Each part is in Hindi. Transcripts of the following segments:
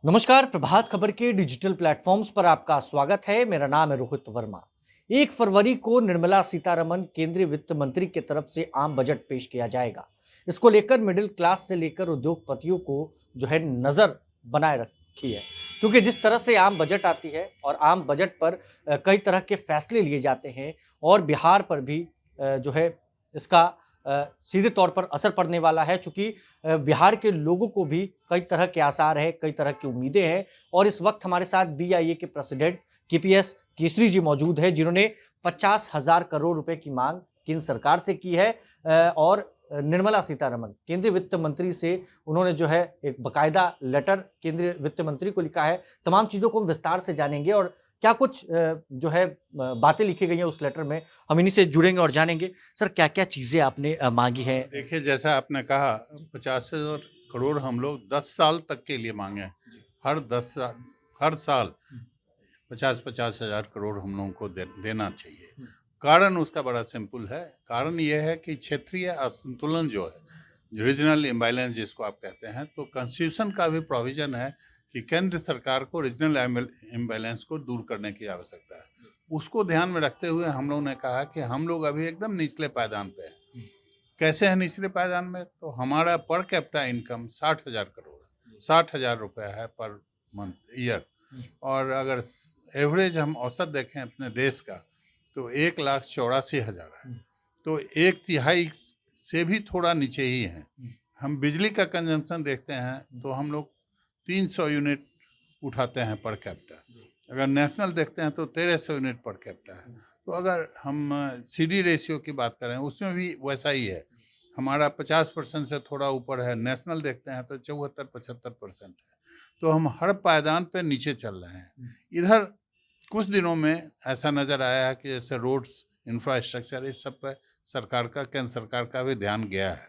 नमस्कार, प्रभात खबर के डिजिटल प्लेटफॉर्म्स पर आपका स्वागत है। मेरा नाम है रोहित वर्मा। 1 फरवरी को निर्मला सीतारमण केंद्रीय वित्त मंत्री की तरफ से आम बजट पेश किया जाएगा। इसको लेकर मिडिल क्लास से लेकर उद्योगपतियों को जो है नजर बनाए रखी है, क्योंकि जिस तरह से आम बजट आती है और आम बजट पर कई तरह के फैसले लिए जाते हैं और बिहार पर भी जो है इसका सीधे तौर पर असर पड़ने वाला है, चूंकि बिहार के लोगों को भी कई तरह के आसार हैं, कई तरह की उम्मीदें हैं। और इस वक्त हमारे साथ बीआईए के प्रेसिडेंट केपीएस केसरी जी मौजूद हैं, जिन्होंने 50,000 करोड़ रुपए की मांग केंद्र सरकार से की है। और निर्मला सीतारमण केंद्रीय वित्त मंत्री से उन्होंने जो है एक बकायदा लेटर केंद्रीय वित्त मंत्री को लिखा है। तमाम चीजों को हम विस्तार से जानेंगे और क्या कुछ जो है बातें लिखी गई हैं उस लेटर में, हम इन्हीं से जुड़ेंगे और जानेंगे। सर, क्या-क्या चीजें आपने मांगी हैं? देखिए, जैसा आपने कहा 50,000 करोड़ हम लोग 10 साल तक के लिए मांगे हैं। हर साल 50-50 हजार करोड़ हम लोगों को देना चाहिए। कारण उसका बड़ा सिंपल है। कारण यह है कि क्षेत्रीय असंतुलन जो है, रीजनल इम्बैलेंस जिसको आप कहते हैं, तो कॉन्स्टिट्यूशन का भी प्रोविजन है कि केंद्र सरकार को रीजनल इम्बैलेंस को दूर करने की आवश्यकता है। उसको ध्यान में रखते हुए हम लोगों ने कहा कि हम लोग अभी एकदम निचले पायदान पे हैं। कैसे है निचले पायदान में? तो हमारा पर कैपिटा इनकम 60,000 करोड़ है, 60,000 रुपया है पर मंथ ईयर। और अगर एवरेज हम औसत देखें अपने देश का तो 1,84,000 है, तो एक तिहाई से भी थोड़ा नीचे ही है। हम बिजली का कंजम्पशन देखते हैं तो हम लोग 300 यूनिट उठाते हैं पर कैपिटा। अगर नेशनल देखते हैं तो 1300 यूनिट पर कैपिटा है। तो अगर हम सीडी रेशियो की बात करें उसमें भी वैसा ही है। हमारा 50% से थोड़ा ऊपर है। नेशनल देखते हैं तो 74-75% है। तो हम हर पायदान पे नीचे चल रहे हैं। इधर कुछ दिनों में ऐसा नज़र आया है कि जैसे रोड्स, इंफ्रास्ट्रक्चर, इस सब पे सरकार का, केंद्र सरकार का भी ध्यान गया है।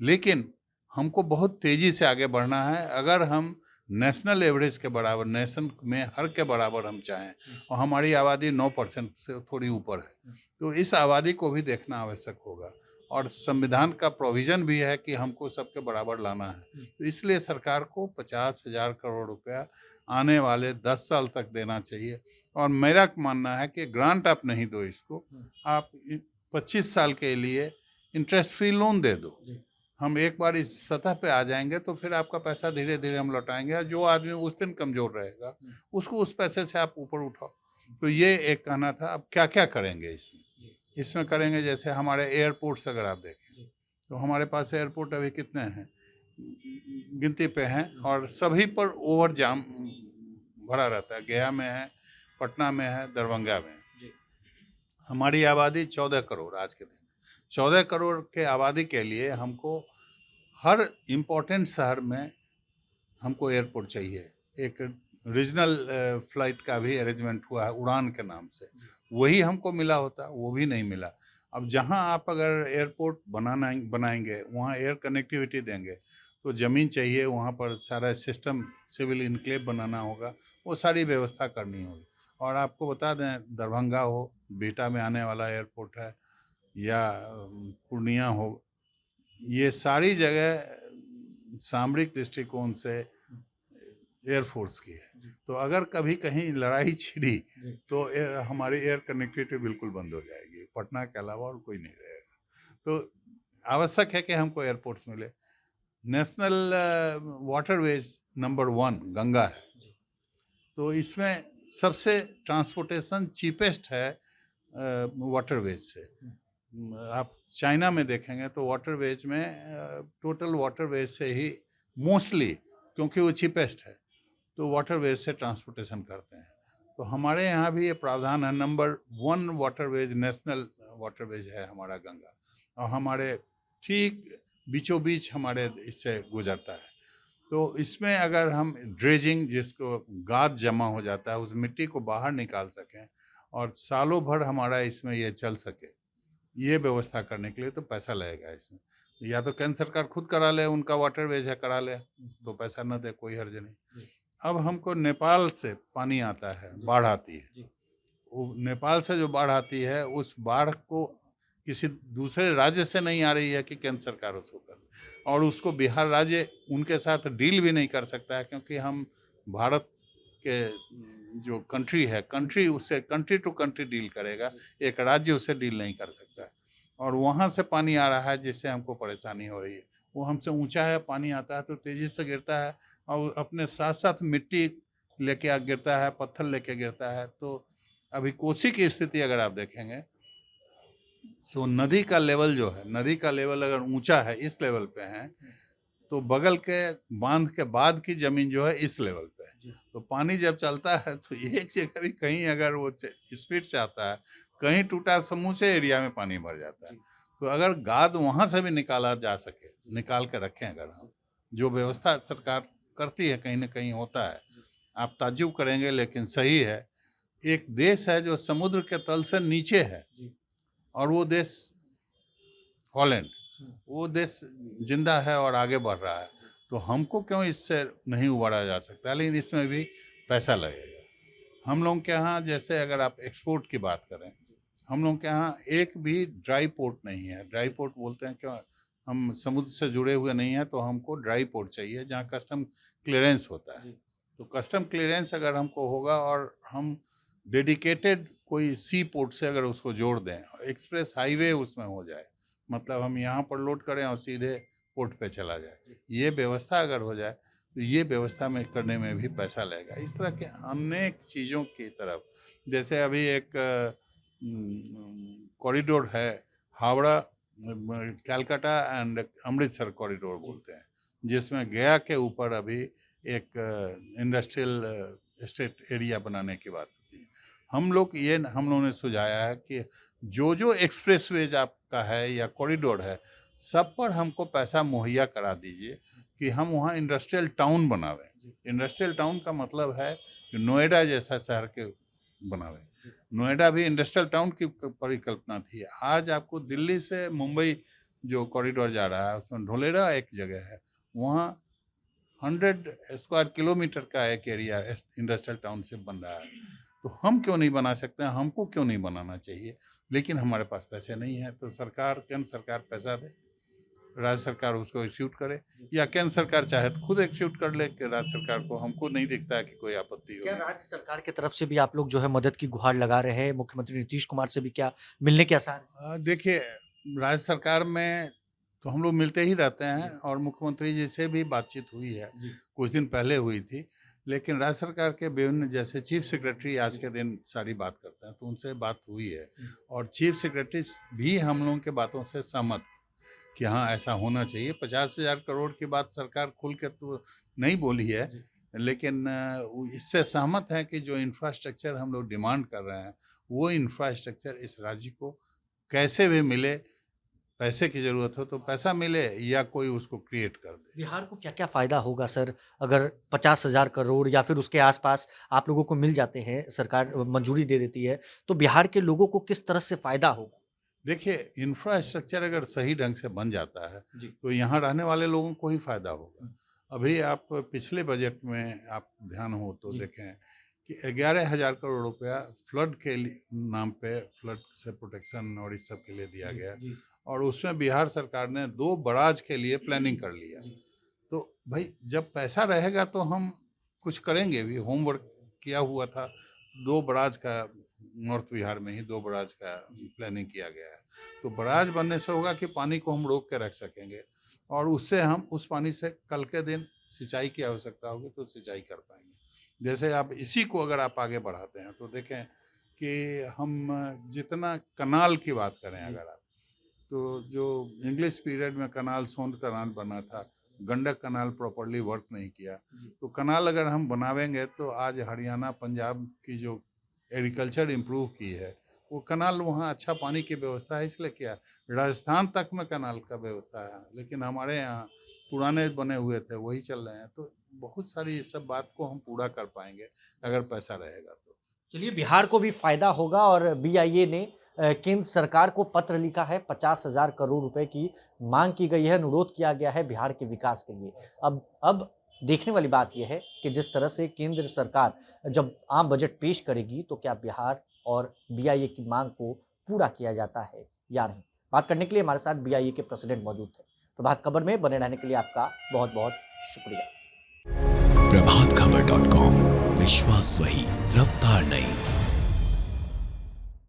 लेकिन हमको बहुत तेज़ी से आगे बढ़ना है। अगर हम नेशनल एवरेज के बराबर, नेशन में हर के बराबर हम चाहें, और हमारी आबादी 9% से थोड़ी ऊपर है, तो इस आबादी को भी देखना आवश्यक होगा। और संविधान का प्रोविज़न भी है कि हमको सबके बराबर लाना है। तो इसलिए सरकार को 50,000 करोड़ रुपया आने वाले 10 साल तक देना चाहिए। और मेरा मानना है कि ग्रांट आप नहीं दो इसको, आप 25 साल के लिए इंटरेस्ट फ्री लोन दे दो। हम एक बार इस सतह पे आ जाएंगे तो फिर आपका पैसा धीरे धीरे हम लौटाएंगे। और जो आदमी उस दिन कमजोर रहेगा उसको उस पैसे से आप ऊपर उठाओ। तो ये एक कहना था। अब क्या क्या करेंगे इसमें? इसमें करेंगे जैसे हमारे एयरपोर्ट्स अगर आप देखें तो हमारे पास एयरपोर्ट अभी कितने हैं, गिनती पे हैं, और सभी पर ओवर जाम भरा रहता है। गया में है, पटना में है, दरभंगा में है। हमारी आबादी 14 करोड़ आज के दिन। 14 करोड़ के आबादी के लिए हमको हर इम्पोर्टेंट शहर में हमको एयरपोर्ट चाहिए। एक रीजनल फ्लाइट का भी अरेंजमेंट हुआ है उड़ान के नाम से, वही हमको मिला होता, वो भी नहीं मिला। अब जहां आप अगर एयरपोर्ट बनाएंगे वहां एयर कनेक्टिविटी देंगे तो ज़मीन चाहिए, वहां पर सारा सिस्टम, सिविल इनक्लेव बनाना होगा, वो सारी व्यवस्था करनी होगी। और आपको बता दें, दरभंगा हो, बिहटा में आने वाला एयरपोर्ट है, या पूर्णिया हो, ये सारी जगह सामरिक दृष्टिकोण से एयरफोर्स की है। तो अगर कभी कहीं लड़ाई छिड़ी तो हमारी एयर कनेक्टिविटी बिल्कुल बंद हो जाएगी। पटना के अलावा और कोई नहीं रहेगा। तो आवश्यक है कि हमको एयरपोर्ट्स मिले। नेशनल वाटरवेज नंबर 1 गंगा है, तो इसमें सबसे ट्रांसपोर्टेशन चीपेस्ट है वाटरवेज से। आप चाइना में देखेंगे तो वाटरवेज में टोटल वाटरवेज से ही मोस्टली, क्योंकि वो चीपेस्ट है, तो वाटरवेज से ट्रांसपोर्टेशन करते हैं। तो हमारे यहाँ भी ये प्रावधान है। नंबर 1 वाटरवेज, नेशनल वाटरवेज है हमारा गंगा, और हमारे ठीक बीचों बीच हमारे इससे गुजरता है। तो इसमें अगर हम ड्रेजिंग, जिसको गाद जमा हो जाता है, उस मिट्टी को बाहर निकाल सकें और सालों भर हमारा इसमें ये चल सके, ये व्यवस्था करने के लिए तो पैसा लगेगा इसमें। या तो केंद्र सरकार खुद करा ले, उनका वाटरवेज है, करा ले, तो पैसा न दे, कोई हर्ज नहीं। अब हमको नेपाल से पानी आता है, बाढ़ आती है, वो नेपाल से जो बाढ़ आती है, उस बाढ़ को किसी दूसरे राज्य से नहीं आ रही है कि केंद्र सरकार उसको कर, और उसको बिहार राज्य उनके साथ डील भी नहीं कर सकता है, क्योंकि हम भारत के जो कंट्री है, कंट्री उससे कंट्री टू कंट्री डील करेगा, एक राज्य उससे डील नहीं कर सकता। और वहाँ से पानी आ रहा है जिससे हमको परेशानी हो रही है। वो हमसे ऊंचा है, पानी आता है तो तेजी से गिरता है और अपने साथ साथ मिट्टी लेके आ गिरता है, पत्थर लेके गिरता है। तो अभी कोसी की स्थिति अगर आप देखेंगे, सो नदी का लेवल जो है, नदी का लेवल अगर ऊंचा है, इस लेवल पे है, तो बगल के बांध के बाद की जमीन जो है इस लेवल पे है। तो पानी जब चलता है तो एक जगह भी कहीं अगर वो स्पीड से आता है, कहीं टूटा समूचे एरिया में पानी भर जाता है। तो अगर गाद वहां से भी निकाला जा सके, निकाल के रखें अगर हम, जो व्यवस्था सरकार करती है कहीं ना कहीं होता है, आप ताज्जुब करेंगे लेकिन सही है। एक देश है जो समुद्र के तल से नीचे है और वो देश हॉलैंड, वो देश जिंदा है और आगे बढ़ रहा है। तो हमको क्यों इससे नहीं उबारा जा सकता, लेकिन इसमें भी पैसा लगेगा। हम लोग के यहाँ जैसे अगर आप एक्सपोर्ट की बात करें, हम लोग के यहाँ एक भी ड्राई पोर्ट नहीं है। ड्राई पोर्ट बोलते हैं क्यों, हम समुद्र से जुड़े हुए नहीं हैं, तो हमको ड्राई पोर्ट चाहिए जहाँ कस्टम क्लियरेंस होता है। तो कस्टम क्लियरेंस अगर हमको होगा और हम डेडिकेटेड कोई सी पोर्ट से अगर उसको जोड़ दें, एक्सप्रेस हाईवे उसमें हो जाए, मतलब हम यहाँ पर लोड करें और सीधे पोर्ट पे चला जाए, ये व्यवस्था अगर हो जाए तो ये व्यवस्था में करने में भी पैसा लगेगा। इस तरह के अनेक चीज़ों की तरफ, जैसे अभी एक कॉरिडोर है, हावड़ा कलकत्ता एंड अमृतसर कॉरिडोर बोलते हैं, जिसमें गया के ऊपर अभी एक इंडस्ट्रियल एस्टेट एरिया बनाने की बात होती है। हम लोगों ने सुझाया है कि जो जो एक्सप्रेसवेज आपका है या कॉरिडोर है, सब पर हमको पैसा मुहैया करा दीजिए कि हम वहाँ इंडस्ट्रियल टाउन बनावें। इंडस्ट्रियल टाउन का मतलब है कि नोएडा जैसा शहर के बनावें। नोएडा भी इंडस्ट्रियल टाउन की परिकल्पना थी। आज आपको दिल्ली से मुंबई जो कॉरिडोर जा रहा है, उसमें ढोलेरा एक जगह है, वहाँ 100 स्क्वायर किलोमीटर का एक एरिया इंडस्ट्रियल टाउनशिप बन रहा है। तो हम क्यों नहीं बना सकते हैं, हमको क्यों नहीं बनाना चाहिए, लेकिन हमारे पास पैसे नहीं है। तो सरकार, केंद्र सरकार पैसा दे, राज्य सरकार उसको एक्सिक्यूट करे, या केंद्र सरकार चाहे तो खुद एक्सिक्यूट कर ले कि राज्य सरकार को, हमको नहीं दिखता है कि कोई आपत्ति क्या होगी। राज्य सरकार की तरफ से भी आप लोग जो है मदद की गुहार लगा रहे हैं? मुख्यमंत्री नीतीश कुमार से भी क्या मिलने के आसार हैं? देखिए, राज्य सरकार में तो हम लोग मिलते ही रहते हैं और मुख्यमंत्री जी से भी बातचीत हुई है, कुछ दिन पहले हुई थी। लेकिन राज्य सरकार के विभिन्न, जैसे चीफ सेक्रेटरी आज के दिन सारी बात करते हैं, तो उनसे बात हुई है और चीफ सेक्रेटरी भी हम लोगों के बातों से सहमत कि हाँ ऐसा होना चाहिए। 50,000 करोड़ की बात सरकार खुल के तो नहीं बोली है, लेकिन इससे सहमत है कि जो इंफ्रास्ट्रक्चर हम लोग डिमांड कर रहे हैं, वो इंफ्रास्ट्रक्चर इस राज्य को कैसे भी मिले। पैसे की जरूरत हो तो पैसा मिले या कोई उसको क्रिएट कर दे। बिहार को क्या-क्या फ़ायदा होगा सर, अगर 50,000 करोड़ या फिर उसके आसपास आप लोगों को मिल जाते हैं, सरकार मंजूरी दे देती है, तो बिहार के लोगों को किस तरह से फ़ायदा होगा? देखिए, इंफ्रास्ट्रक्चर अगर सही ढंग से बन जाता है जी। तो यहाँ रहने वाले लोगों को ही फायदा होगा। अभी आप पिछले बजट में आप ध्यान हो तो जी। देखें कि 11,000 करोड़ रुपया फ्लड के नाम पे, फ्लड से प्रोटेक्शन और इस सब के लिए दिया गया, जी। और उसमें बिहार सरकार ने 2 बराज के लिए प्लानिंग कर लिया। जी। तो भाई जब पैसा रहेगा तो हम कुछ करेंगे भी। होमवर्क किया हुआ था, 2 बराज का, नॉर्थ बिहार में ही 2 बराज का प्लानिंग किया गया है। तो बराज बनने से होगा कि पानी को हम रोक के रख सकेंगे और उससे हम उस पानी से कल के दिन सिंचाई की आवश्यकता होगी तो सिंचाई कर पाएंगे। जैसे आप इसी को अगर आप आगे बढ़ाते हैं तो देखें कि हम जितना कनाल की बात करें अगर आप, तो जो इंग्लिश पीरियड में कनाल, सोंद कनाल बना था, गंडक कनाल प्रॉपरली वर्क नहीं किया। तो कनाल अगर हम बनावेंगे तो आज हरियाणा, पंजाब की जो एग्रीकल्चर इम्प्रूव की है, वो कनाल वहाँ अच्छा पानी की व्यवस्था है इसलिए किया। राजस्थान तक में कनाल का व्यवस्था है, लेकिन हमारे यहाँ पुराने बने हुए थे वही चल रहे हैं। तो बहुत सारी इस सब बात को हम पूरा कर पाएंगे अगर पैसा रहेगा तो। चलिए, बिहार को भी फ़ायदा होगा और बीआईए ने केंद्र सरकार को पत्र लिखा है, 50,000 करोड़ रुपए की माँग की गई है, अनुरोध किया गया है बिहार के विकास के लिए। अब देखने वाली बात ये है कि जिस तरह से केंद्र सरकार जब आम बजट पेश करेगी, तो क्या बिहार और बीआईए की माँग को पूरा किया जाता है या नहीं? बात करने के लिए हमारे साथ बीआईए के प्रेसिडेंट मौजूद थे। प्रभात खबर में बने रहने के लिए आपका बहुत-बहुत शुक्रिया। प्रभातखबर.com विश्वास वही, रफ्तार नहीं।